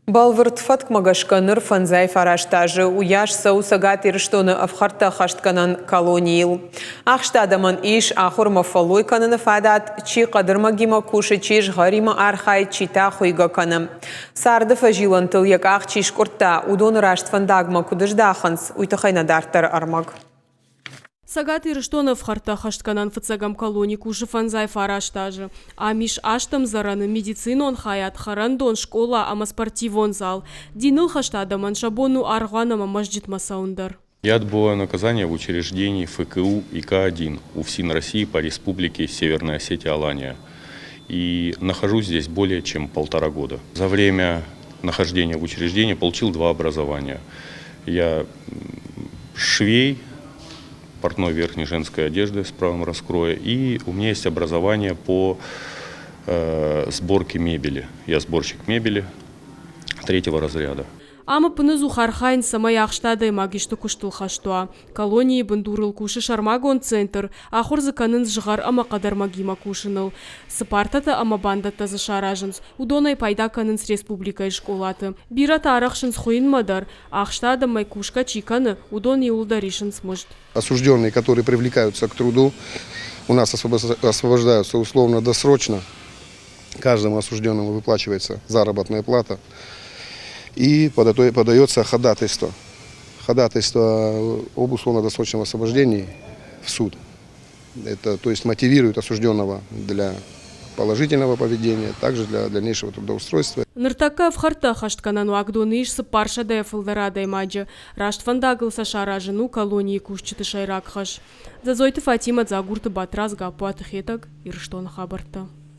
Балвырт фаткмагашканыр фанзай фараштажы уяш саусагат ирштоны афхарта хаштканан колониил. Ахштадаман иш ахурма фалой кананы фадат, чи кадырмагима куши чиш гарима архай чита хуйга каным. Сарды фажилантыл як ах чиш курта, удон рашт фандагма кудыждаханс, уйтахайна дартар армаг. Сагат ирштонов харта хаштканан фацагам колони куши фанзай фараштажы. А миш аштам зараны медицинон хаят харандон школа ама спортивон зал. Диныл хаштадаман шабону арганама мажджит масаундар. Я отбываю наказание в учреждении ФКУ и К1 УФСИН России по республике Северная Осетия-Алания. И нахожусь здесь более чем 1,5 года. За время нахождения в учреждении получил 2 образования. Я швей, портной верхней женской одежды с правом раскроя. И у меня есть образование по сборке мебели. Я сборщик мебели 3-го разряда. Ама пынызу хархайн самай ахштадай магишты куштыл хаштуа. Колонии бандурыл куши шармагон центр, ахур заканын жғар ама қадар магима кушыныл. Сыпартата ама бандата зашаражынс, удонай пайда канынс республикай школаты. Бирата арахшынс хуин мадар, ахштада май кушка чиканы, удон иулдаришынс мыжд. Осужденные, которые привлекаются к труду, у нас освобождаются условно-досрочно. Каждому осужденному выплачивается заработная плата. И подается ходатайство об условно-досрочном освобождении в суд. Это, то есть, мотивирует осужденного для положительного поведения, также для дальнейшего трудоустройства. Ныртака в харта хаштканану агдоныш сыпарша да фылдарадай маджа. Рашт фандагыл сашаражыну колонии кушчыты шайрак хаш. Зазойты Фатима загурты батраз гапуаты хетак ирштон хабарта.